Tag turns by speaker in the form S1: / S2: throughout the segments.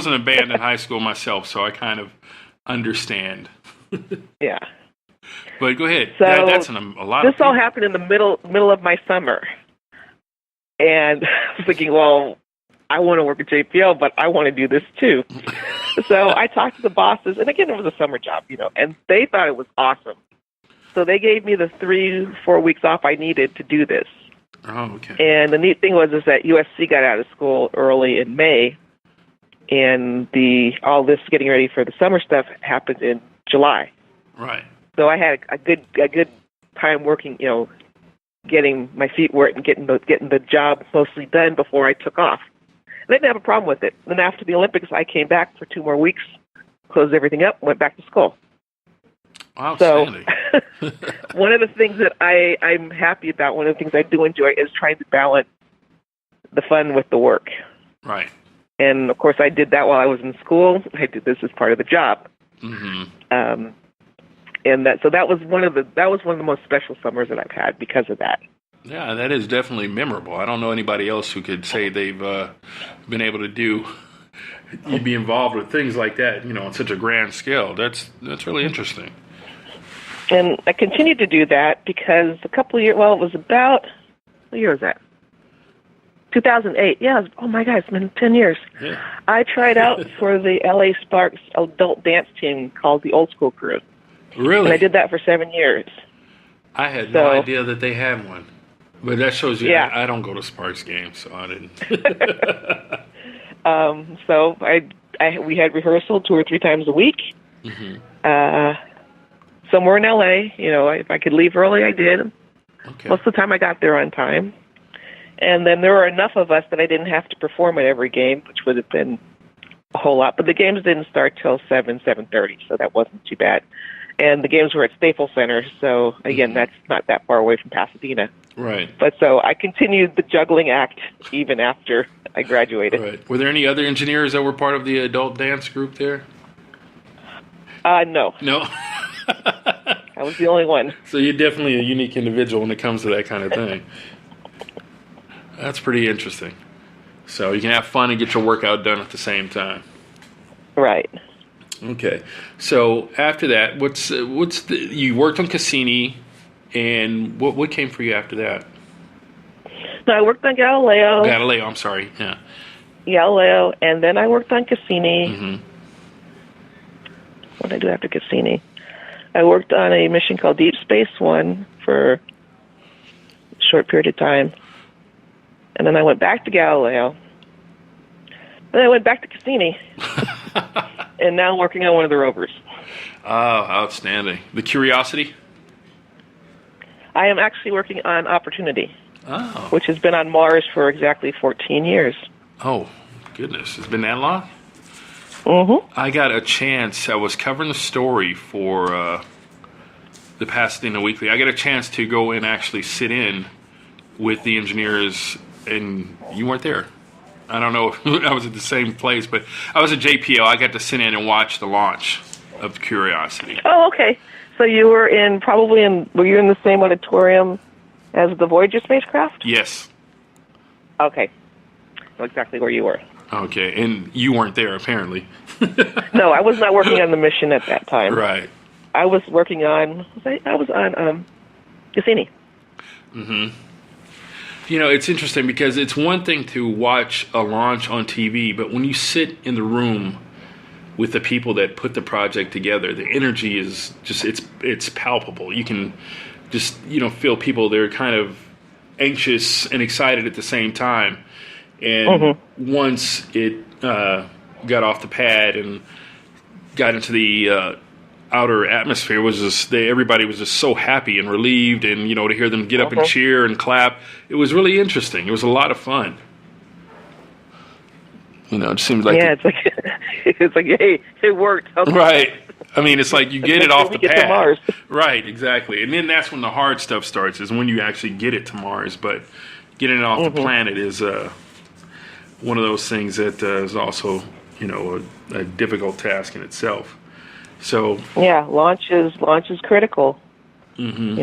S1: wasn't a band in high school myself, so I kind of understand.
S2: Yeah.
S1: But go ahead.
S2: So
S1: That's a lot of
S2: this all
S1: people.
S2: happened in the middle of my summer. And I was thinking, well, I want to work at JPL, but I want to do this too. So I talked to the bosses, and again, it was a summer job, and they thought it was awesome. So they gave me the 3-4 weeks off I needed to do this.
S1: Oh, okay.
S2: And the neat thing was that USC got out of school early in May, and all this getting ready for the summer stuff happened in July.
S1: Right.
S2: So I had a good time working, getting my feet wet and getting the job mostly done before I took off. And I didn't have a problem with it. Then after the Olympics, I came back for 2 more weeks, closed everything up, went back to school.
S1: Outstanding.
S2: So one of the things that I'm happy about, one of the things I do enjoy is trying to balance the fun with the work.
S1: Right.
S2: And of course, I did that while I was in school. I did this as part of the job.
S1: Mm-hmm.
S2: And that was one of the most special summers that I've had because of that.
S1: Yeah, that is definitely memorable. I don't know anybody else who could say they've been able to be involved with things like that, on such a grand scale. That's really interesting.
S2: And I continued to do that because a couple of years, it was about, what year was that? 2008. Yeah, oh my God, it's been 10 years.
S1: Yeah.
S2: I tried out for the LA Sparks adult dance team called the Old School Crew.
S1: Really?
S2: And I did that for 7 years.
S1: I had no idea that they had one. But that shows you,
S2: yeah.
S1: I don't go to Sparks games, so I didn't.
S2: So we had rehearsal 2 or 3 times a week. Mm-hmm. Somewhere in LA, if I could leave early, I did. Okay. Most of the time I got there on time. And then there were enough of us that I didn't have to perform at every game, which would have been a whole lot. But the games didn't start till 7:30, so that wasn't too bad. And the games were at Staples Center, so again, that's not that far away from Pasadena.
S1: Right.
S2: But so I continued the juggling act even after I graduated.
S1: Right. Were there any other engineers that were part of the adult dance group there?
S2: No.
S1: No?
S2: I was the only one.
S1: So you're definitely a unique individual when it comes to that kind of thing. That's pretty interesting. So you can have fun and get your workout done at the same time.
S2: Right.
S1: Okay. So after that, you worked on Cassini, and what came for you after that?
S2: No, I worked on Galileo.
S1: I'm sorry. Yeah.
S2: Galileo, and then I worked on Cassini.
S1: Mm-hmm.
S2: What did I do after Cassini? I worked on a mission called Deep Space One for a short period of time. And then I went back to Galileo. Then I went back to Cassini. And now I'm working on one of the rovers.
S1: Oh, outstanding. The Curiosity?
S2: I am actually working on Opportunity, which has been on Mars for exactly 14 years.
S1: Oh, goodness. It's been that long?
S2: Mm-hmm.
S1: I got a chance. I was covering the story for the Pasadena Weekly. I got a chance to go and actually sit in with the engineers, and you weren't there. I don't know if I was at the same place, but I was at JPL. I got to sit in and watch the launch of Curiosity.
S2: Oh, okay. So you were were you in the same auditorium as the Voyager spacecraft?
S1: Yes.
S2: Okay. Know exactly where you were.
S1: Okay, and you weren't there, apparently.
S2: No, I was not working on the mission at that time.
S1: Right.
S2: I was working on, Cassini.
S1: Mm-hmm. It's interesting because it's one thing to watch a launch on TV, but when you sit in the room with the people that put the project together, the energy is just, it's palpable. You can just, feel people, they're kind of anxious and excited at the same time. And once it got off the pad and got into the outer atmosphere, everybody was just so happy and relieved, and to hear them get up and cheer and clap, it was really interesting. It was a lot of fun. It seems like
S2: it's like hey, it worked. Okay.
S1: Right. I mean, it's like you get it off the pad.
S2: To Mars.
S1: Right, exactly. And then that's when the hard stuff starts, is when you actually get it to Mars. But getting it off the planet is one of those things that is also, a difficult task in itself. So
S2: yeah, launch is critical.
S1: Mm-hmm.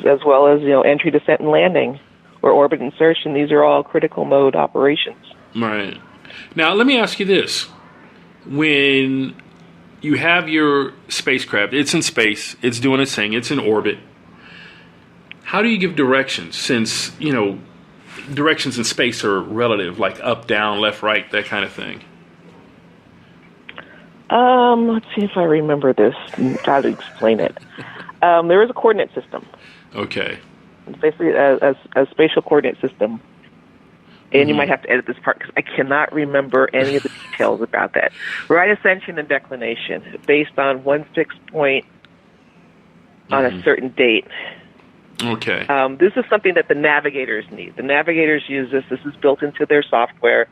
S2: As well as entry, descent, and landing, or orbit insertion. These are all critical mode operations.
S1: Right. Now, let me ask you this: when you have your spacecraft, it's in space, it's doing its thing, it's in orbit. How do you give directions? Since, directions in space are relative, like up, down, left, right, that kind of thing.
S2: Let's see if I remember this and how to explain it. There is a coordinate system.
S1: Okay.
S2: It's basically a spatial coordinate system. And you might have to edit this part because I cannot remember any of the details about that. Right ascension and declination based on one fixed point on a certain date.
S1: Okay.
S2: This is something that the navigators need. The navigators use this. This is built into their software.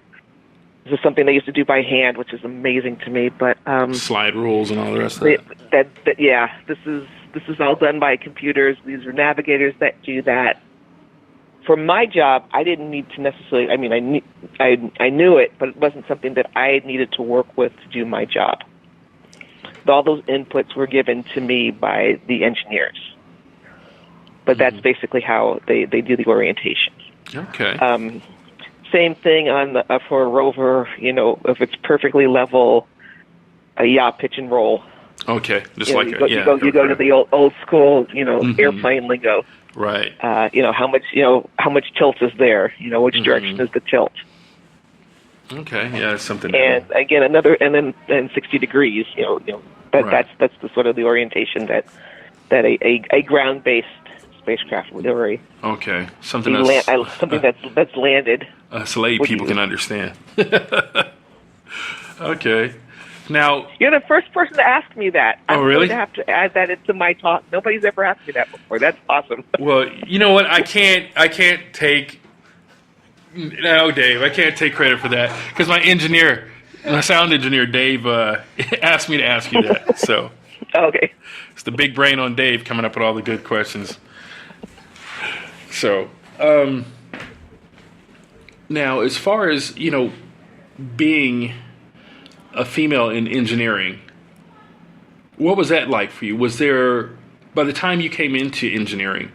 S2: This is something they used to do by hand, which is amazing to me. But
S1: slide rules and all the rest of that.
S2: This is all done by computers. These are navigators that do that. For my job, I didn't need to necessarily. I mean, I knew it, but it wasn't something that I needed to work with to do my job. All those inputs were given to me by the engineers. But that's basically how they do the orientation.
S1: Okay.
S2: Same thing on for a rover. If it's perfectly level, a yaw, pitch, and roll.
S1: Okay,
S2: you go to the old school, airplane lingo.
S1: Right.
S2: How much tilt is there? Which direction is the tilt?
S1: Okay, yeah, that's something.
S2: And again, then 60 degrees. That's the sort of the orientation that a ground-based spacecraft would worry.
S1: Okay,
S2: something that's landed.
S1: So lay people can understand. Okay. Now,
S2: you're the first person to ask me that.
S1: Oh, really?
S2: I'm going to have to add that into my talk. Nobody's ever asked me that before. That's awesome.
S1: Well, you know what? I can't take. No, Dave, I can't take credit for that because my sound engineer, Dave, asked me to ask you that. So,
S2: okay,
S1: it's the big brain on Dave coming up with all the good questions. So, now as far as being a female in engineering, what was that like for you? Was there, by the time you came into engineering,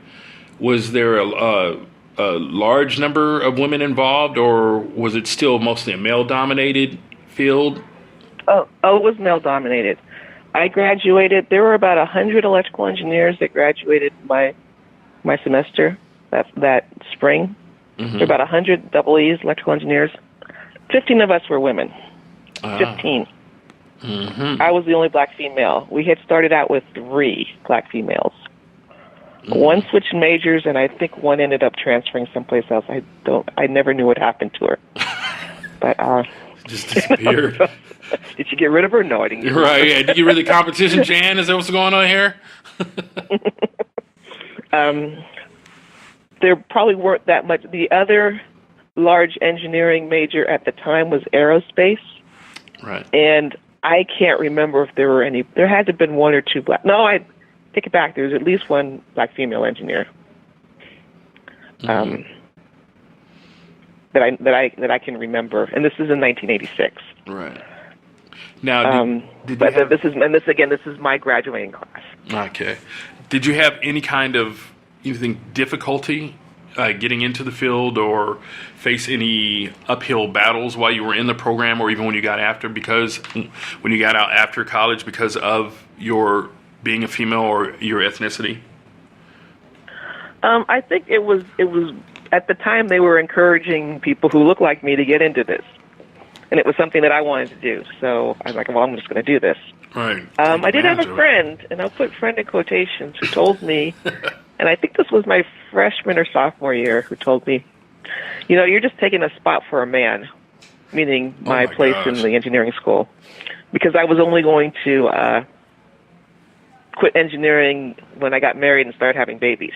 S1: was there a large number of women involved, or was it still mostly a male-dominated field?
S2: Oh, it was male-dominated. I graduated. There were about 100 electrical engineers that graduated my semester that spring. There were about 100 EEs, electrical engineers. 15 of us were women. 15. I was the only black female. We had started out with 3 black females. One switched majors, and I think one ended up transferring someplace else. I never knew what happened to her. But
S1: just disappeared.
S2: Did you get rid of her? No, I didn't.
S1: Right? Yeah. Did you get rid of the competition, Jan? Is that what's going on here?
S2: There probably weren't that much. The other large engineering major at the time was aerospace.
S1: Right.
S2: And I can't remember if there were any. There had to have been 1 or 2 black. No, I take it back. There was at least 1 black female engineer. That I can remember, and this is in 1986.
S1: Right. Now,
S2: this is my graduating class.
S1: Okay. Did you have any kind of difficulty getting into the field, or face any uphill battles while you were in the program, or even when you got out after college because of your being a female or your ethnicity?
S2: I think it was at the time they were encouraging people who look like me to get into this, and it was something that I wanted to do. So I was like, well, I'm just going to do this.
S1: Right.
S2: I did have a friend, and I'll put friend in quotations, who told me, and I think this was my freshman or sophomore year, who told me, you're just taking a spot for a man, meaning my place in the engineering school, because I was only going to quit engineering when I got married and started having babies.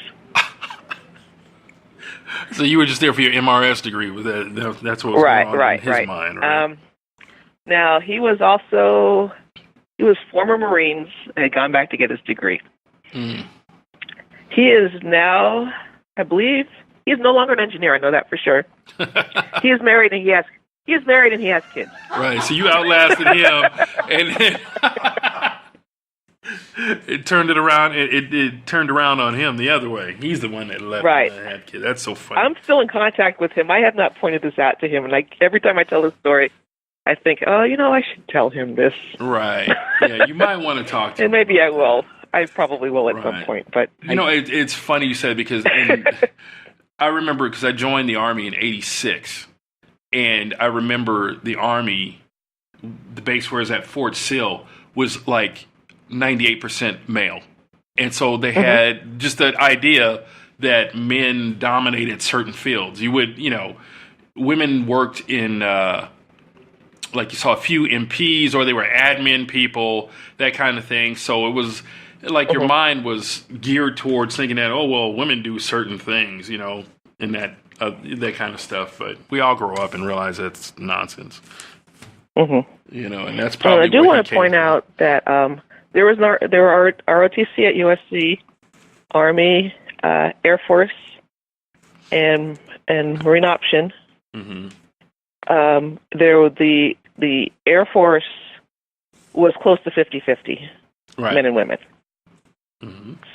S1: So you were just there for your MRS degree. That's what was going on in his mind, right?
S2: Now, he was former Marines and had gone back to get his degree. He is now, I believe, he is no longer an engineer. I know that for sure. He is married and he has kids.
S1: Right. So you outlasted him, and then it turned it around. It turned around on him the other way. He's the one that left and had kids. That's so funny.
S2: I'm still in contact with him. I have not pointed this out to him, and every time I tell this story, I think, oh, I should tell him this.
S1: Right. Yeah, you might want to talk to him.
S2: And maybe I will. I probably will at some point. But
S1: it's funny you said because I remember because I joined the Army in '86, and I remember the Army, the base where I was at Fort Sill was like 98% male, and so they had just that idea that men dominated certain fields. You would, women worked in. Like you saw a few MPs or they were admin people, that kind of thing. So it was like your mind was geared towards thinking that, oh, well, women do certain things, and that kind of stuff. But we all grow up and realize that's nonsense. And that's probably.
S2: I do want to point out that there are ROTC at USC, Army, Air Force, and Marine Option. The Air Force was close to 50-50, men and women.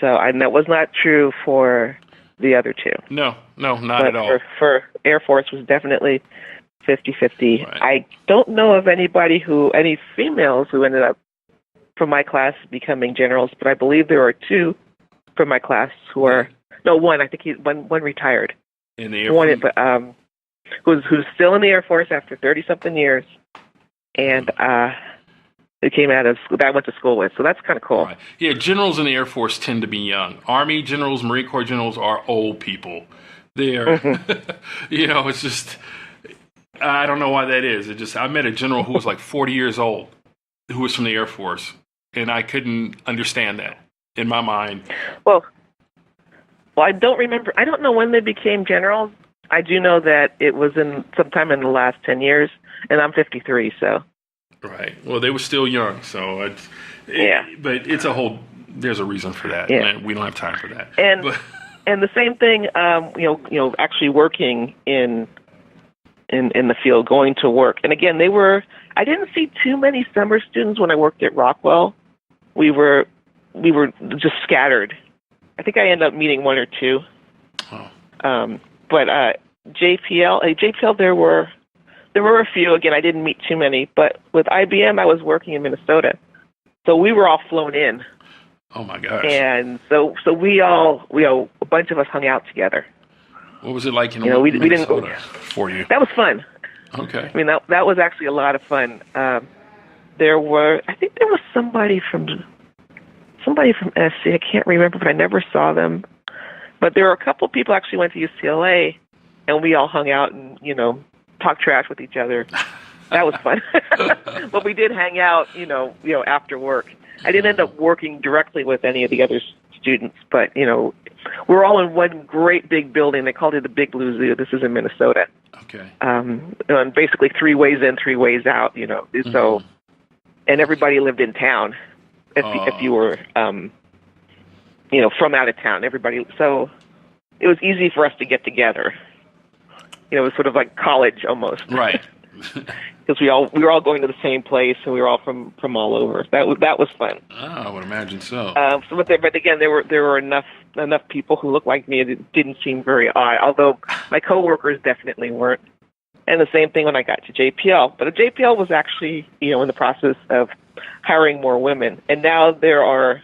S2: So, and that was not true for the other two.
S1: No, not at all.
S2: For Air Force was definitely 50-50.
S1: Right.
S2: I don't know of any females who ended up from my class becoming generals, but I believe there are two from my class who are, one, I think one retired.
S1: In the Air Force?
S2: Who's still in the Air Force after 30-something years, and who came out of school, that I went to school with. So that's kind of cool.
S1: Right. Yeah, generals in the Air Force tend to be young. Army generals, Marine Corps generals are old people. They're, it's just, I don't know why that is. I met a general who was like 40 years old, who was from the Air Force, and I couldn't understand that in my mind.
S2: Well, I don't remember. I don't know when they became generals. I do know that it was sometime in the last 10 years, and I'm 53, so.
S1: Right. Well, they were still young, so but it's there's a reason for that.
S2: Yeah.
S1: We don't have time for that.
S2: And the same thing, actually working in the field, going to work. And again, I didn't see too many summer students when I worked at Rockwell. We were just scattered. I think I ended up meeting one or two.
S1: Oh.
S2: But JPL, there were a few. Again, I didn't meet too many. But with IBM, I was working in Minnesota, so we were all flown in.
S1: Oh my gosh!
S2: And so we all, a bunch of us hung out together.
S1: What was it like in
S2: Minnesota
S1: we didn't, for you?
S2: That was fun.
S1: Okay.
S2: I mean, that was actually a lot of fun. I think there was somebody from SC. I can't remember, but I never saw them. But there were a couple of people actually went to UCLA, and we all hung out and, talked trash with each other. That was fun. But we did hang out, after work. I didn't end up working directly with any of the other students, but, we're all in one great big building. They called it the Big Blue Zoo. This is in Minnesota.
S1: Okay.
S2: And basically 3 ways in, 3 ways out, So, and everybody lived in town if you were... from out of town, everybody. So it was easy for us to get together. It was sort of like college almost.
S1: Right.
S2: Because we were all going to the same place, and we were all from all over. That was fun.
S1: Oh, I would imagine so.
S2: But again, there were enough people who looked like me. It didn't seem very odd. Although my coworkers definitely weren't. And the same thing when I got to JPL. But JPL was actually in the process of hiring more women, and now there are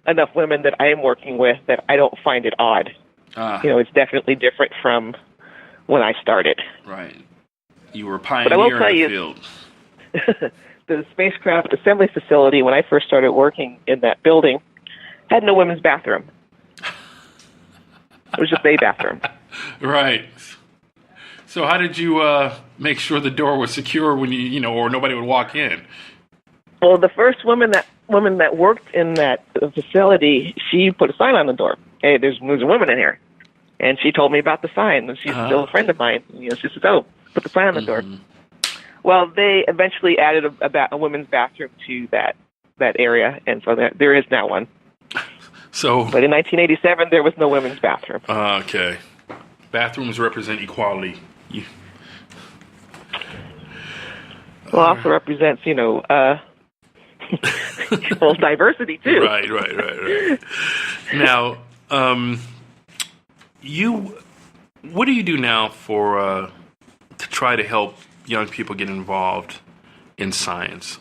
S2: enough women that I am working with that I don't find it odd. It's definitely different from when I started.
S1: Right. You were a pioneer in the field.
S2: The spacecraft assembly facility, when I first started working in that building, had no women's bathroom. It was just a bathroom.
S1: Right. So how did you make sure the door was secure when or nobody would walk in?
S2: Well, the first woman that worked in that facility, she put a sign on the door. Hey, there's a woman in here. And she told me about the sign. And she's still a friend of mine. She said, oh, put the sign on the door. Well, they eventually added a women's bathroom to that area. And so there is now one. But in 1987, there was no women's bathroom.
S1: Okay. Bathrooms represent equality.
S2: Well, also represents, well, diversity too.
S1: Right. Now, what do you do now to try to help young people get involved in science.